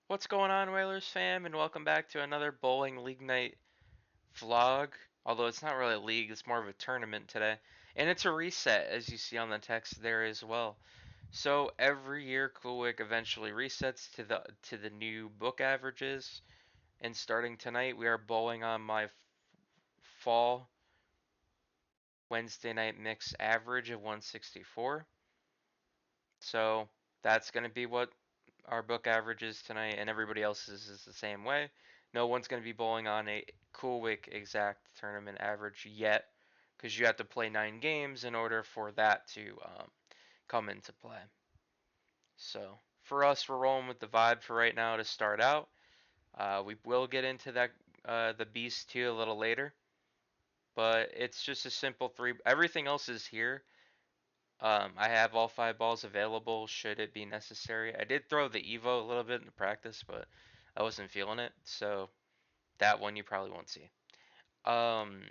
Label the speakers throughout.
Speaker 1: What's going on, Whalers fam, and welcome back to another Bowling League Night vlog. Although it's not really a league, it's more of a tournament today. And it's a reset, as you see on the text there as well. So every year Coolwick eventually resets to the new book averages. And starting tonight, we are bowling on my fall Wednesday night mix average of 164. So that's going to be what our book average is tonight, and everybody else's is the same way. No one's going to be bowling on a Coolwick exact tournament average yet, because you have to play 9 games in order for that to come into play. So for us, we're rolling with the vibe for right now to start out. We will get into that the Beast 2 a little later, but it's just a simple three. Everything else is here. I have all 5 balls available should it be necessary. I did throw the Evo a little bit in practice, but I wasn't feeling it, so that one you probably won't see. Um,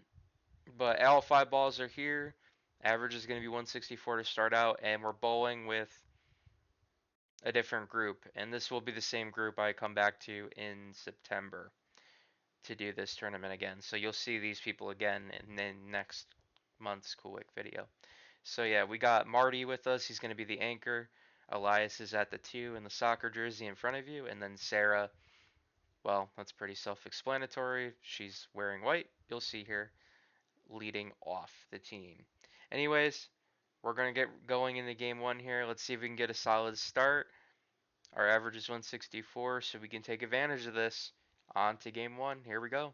Speaker 1: but all 5 balls are here. Average is going to be 164 to start out, and we're bowling with a different group, and this will be the same group I come back to in September to do this tournament again. So you'll see these people again in the next month's Coolwick video. So yeah, we got Marty with us. He's going to be the anchor. Elias is at the 2 in the soccer jersey in front of you, and then Sarah. Well, that's pretty self-explanatory. She's wearing white. You'll see her leading off the team. Anyways, we're going to get going into game 1 here. Let's see if we can get a solid start. Our average is 164, so we can take advantage of this. On to game 1. Here we go.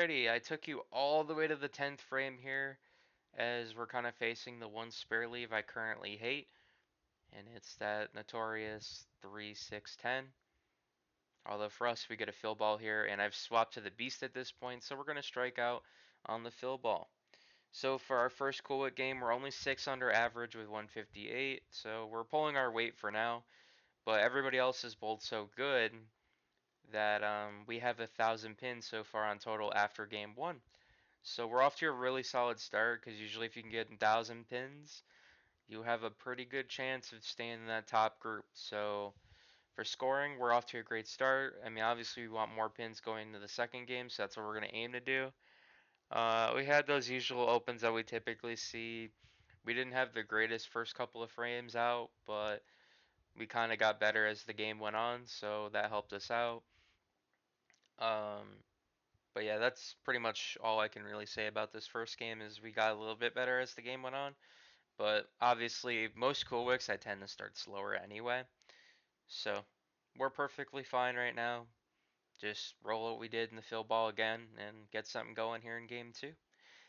Speaker 1: Alrighty, I took you all the way to the 10th frame here as we're kind of facing the one spare leave I currently hate, and it's that notorious 3-6-10. Although for us, we get a fill ball here, and I've swapped to the beast at this point, so we're going to strike out on the fill ball. So for our first Coolwick game, we're only 6 under average with 158, so we're pulling our weight for now. But everybody else has bowled so good that we have 1,000 pins so far on total after game one. So we're off to a really solid start because usually if you can get 1,000 pins, you have a pretty good chance of staying in that top group. So for scoring, we're off to a great start. I mean, obviously we want more pins going into the second game, so that's what we're going to aim to do. We had those usual opens that we typically see. We didn't have the greatest first couple of frames out, but we kind of got better as the game went on, so that helped us out. Um, but yeah, that's pretty much all I can really say about this first game is we got a little bit better as the game went on. But obviously, most Coolwicks I tend to start slower anyway. So we're perfectly fine right now. Just roll what we did in the fill ball again and get something going here in game two.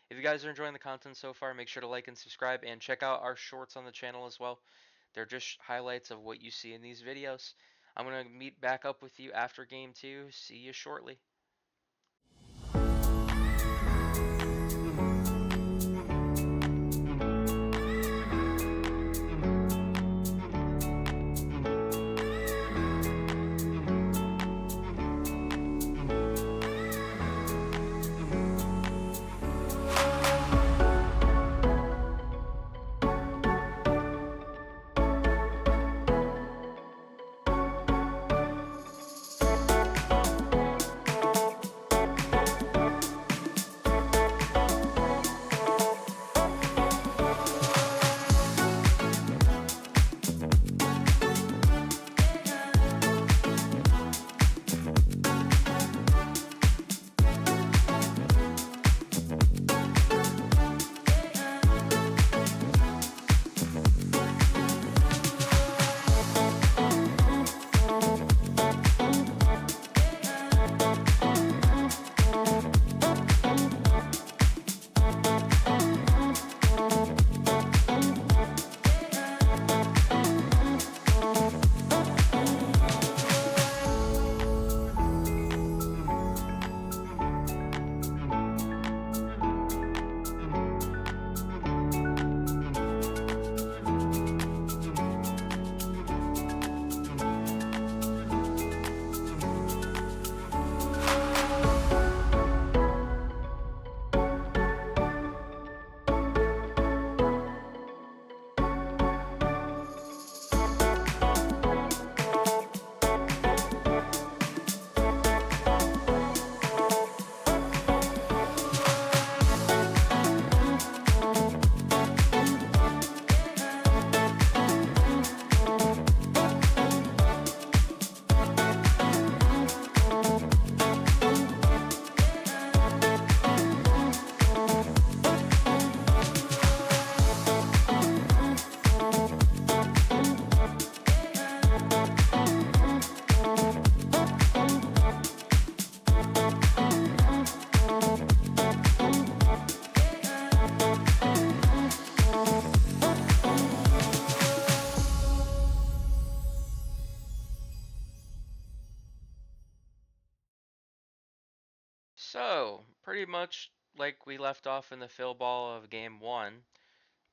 Speaker 1: If you guys are enjoying the content so far, make sure to like and subscribe and check out our shorts on the channel as well. They're just highlights of what you see in these videos. I'm going to meet back up with you after game two. See you shortly. So, pretty much like we left off in the fill ball of game one,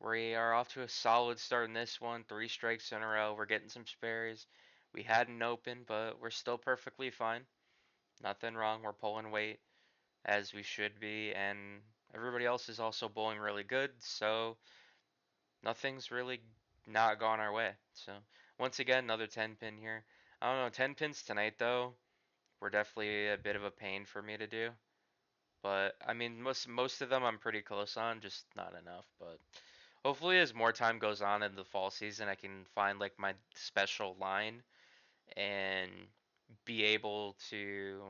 Speaker 1: we are off to a solid start in this one. 3 strikes in a row. We're getting some spares. We had an open, but we're still perfectly fine. Nothing wrong. We're pulling weight as we should be, and everybody else is also bowling really good, so nothing's really not gone our way. So, once again, another 10 pin here. I don't know, 10 pins tonight though were definitely a bit of a pain for me to do. But I mean, most of them I'm pretty close on, just not enough. But hopefully, as more time goes on in the fall season, I can find like my special line and be able to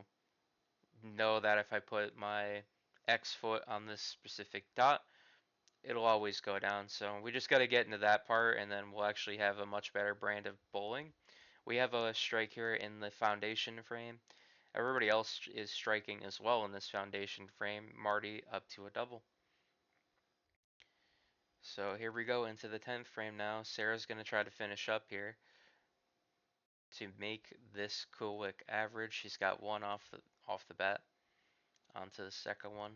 Speaker 1: know that if I put my X foot on this specific dot, it'll always go down. So we just got to get into that part, and then we'll actually have a much better brand of bowling. We have a strike here in the foundation frame. Everybody else is striking as well in this foundation frame. Marty up to a double. So here we go into the 10th frame now. Sarah's going to try to finish up here to make this Coolwick average. She's got one off the bat. Onto the second one.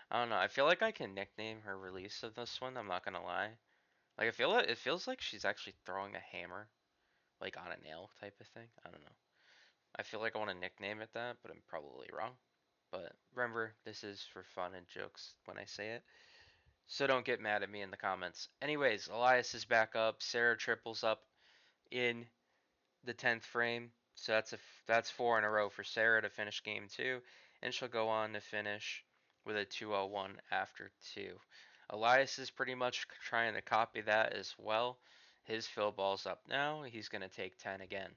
Speaker 1: I don't know. I feel like I can nickname her release of this one. I'm not gonna lie. Like it feels like she's actually throwing a hammer, like on a nail type of thing. I don't know. I feel like I want to nickname it that, but I'm probably wrong. But remember, this is for fun and jokes when I say it. So don't get mad at me in the comments. Anyways, Elias is back up. Sarah triples up in the 10th frame. So that's 4 in a row for Sarah to finish game 2, and she'll go on to finish with a 201 after 2. Elias is pretty much trying to copy that as well. His fill ball's up now. He's going to take 10 again.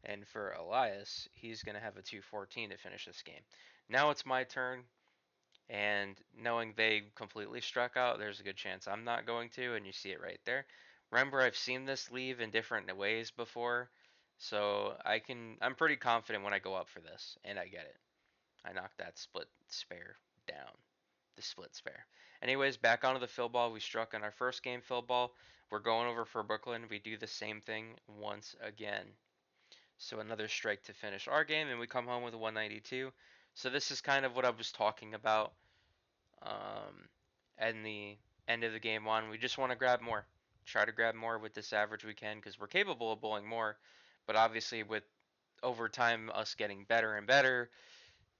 Speaker 1: And for Elias, he's going to have a 214 to finish this game. Now it's my turn, and knowing they completely struck out, there's a good chance I'm not going to, and you see it right there. Remember, I've seen this leave in different ways before, so I'm pretty confident when I go up for this, and I get it. I knocked that split spare down. The split spare. Anyways, back onto the fill ball. We struck on our first game fill ball. We're going over for Brooklyn. We do the same thing once again. So another strike to finish our game, and we come home with a 192. So this is kind of what I was talking about and the end of the game one. We just want to grab more. Try to grab more with this average we can, because we're capable of bowling more. But obviously with over time us getting better and better,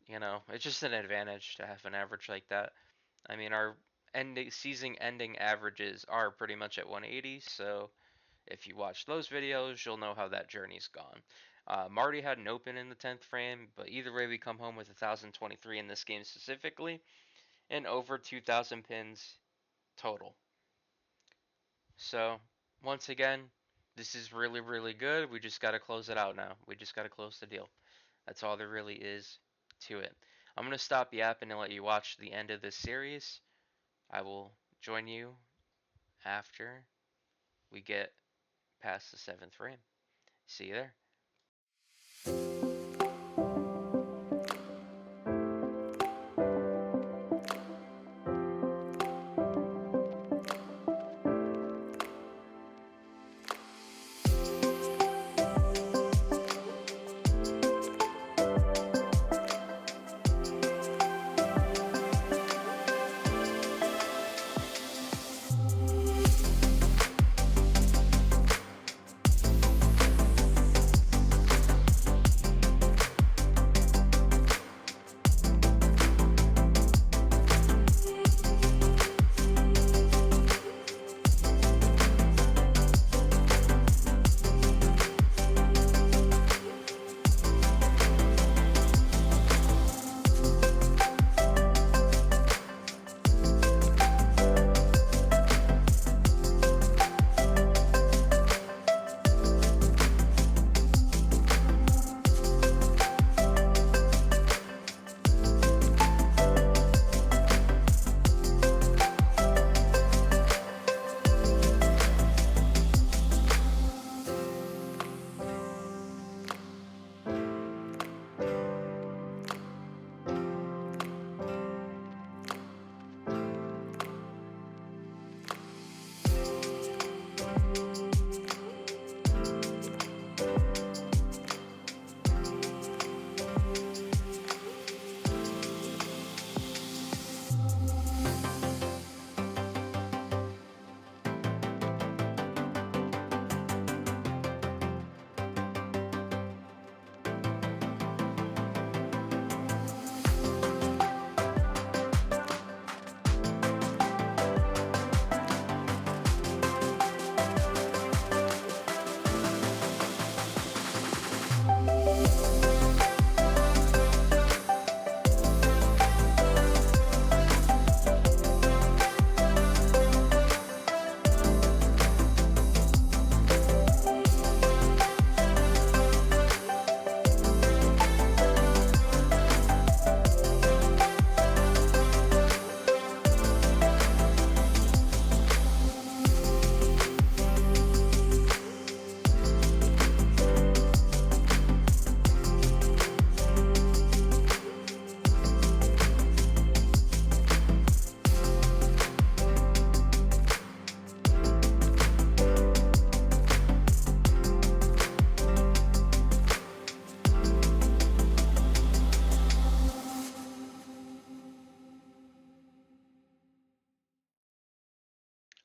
Speaker 1: it's just an advantage to have an average like that. I mean, our season ending averages are pretty much at 180, so if you watch those videos, you'll know how that journey's gone. Marty had an open in the 10th frame, but either way, we come home with 1,023 in this game specifically, and over 2,000 pins total. So, once again, this is really, really good. We just got to close it out now. We just got to close the deal. That's all there really is to it. I'm going to stop yapping and let you watch the end of this series. I will join you after we get past the 7th frame. See you there.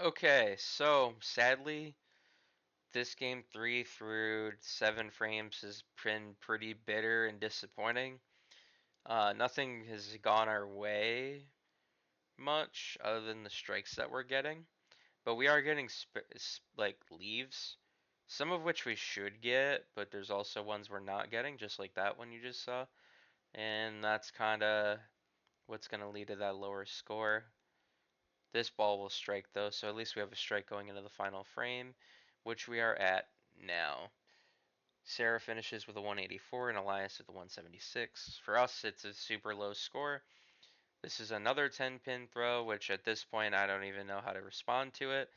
Speaker 1: Okay, so sadly, this game 3 through 7 frames has been pretty bitter and disappointing. Nothing has gone our way much other than the strikes that we're getting, but we are getting like leaves, some of which we should get, but there's also ones we're not getting, just like that one you just saw, and that's kind of what's going to lead to that lower score. This ball will strike though, so at least we have a strike going into the final frame, which we are at now. Sarah finishes with a 184 and Elias with a 176. For us, it's a super low score. This is another 10 pin throw, which at this point I don't even know how to respond to it.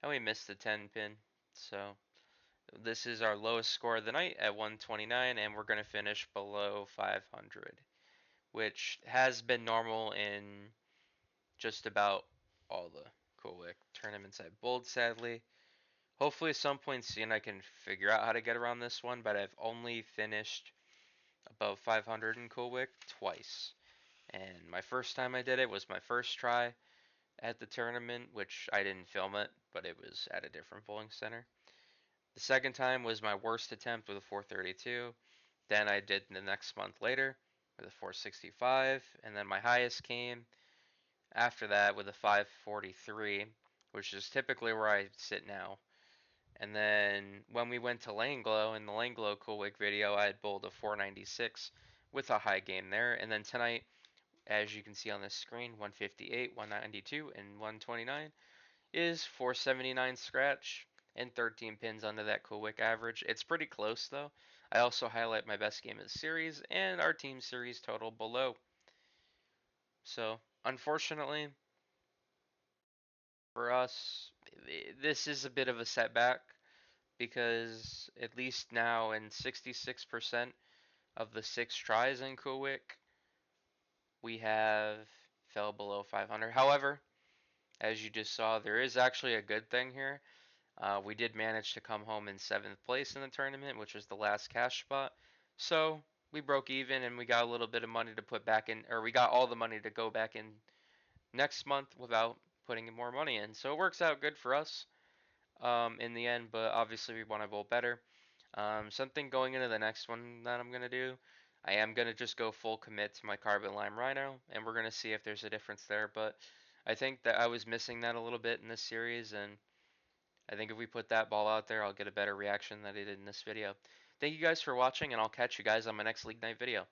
Speaker 1: And we missed the 10 pin. So this is our lowest score of the night at 129, and we're going to finish below 500, which has been normal in just about all the Coolwick tournaments I've bowled, sadly. Hopefully, at some point soon, I can figure out how to get around this one, but I've only finished above 500 in Coolwick twice. And my first time I did it was my first try at the tournament, which I didn't film it, but it was at a different bowling center. The second time was my worst attempt with a 432. Then I did the next month later with a 465, and then my highest came after that with a 543, which is typically where I sit now. And then when we went to Langlo, in the Langlo Coolwick video, I had bowled a 496 with a high game there. And then tonight, as you can see on this screen, 158, 192, and 129 is 479 scratch and 13 pins under that Coolwick average. It's pretty close though. I also highlight my best game of the series and our team series total below. So, unfortunately for us, this is a bit of a setback because at least now in 66% of the 6 tries in Coolwick, we have fell below 500. However, as you just saw, there is actually a good thing here. We did manage to come home in 7th place in the tournament, which was the last cash spot. So we broke even and we got a little bit of money to put back in, or we got all the money to go back in next month without putting more money in. So it works out good for us in the end, but obviously we want to bowl better. Something going into the next one that I'm going to do, I am going to just go full commit to my Carbon Lime Rhino, and we're going to see if there's a difference there. But I think that I was missing that a little bit in this series, and I think if we put that ball out there, I'll get a better reaction than I did in this video. Thank you guys for watching, and I'll catch you guys on my next League Night video.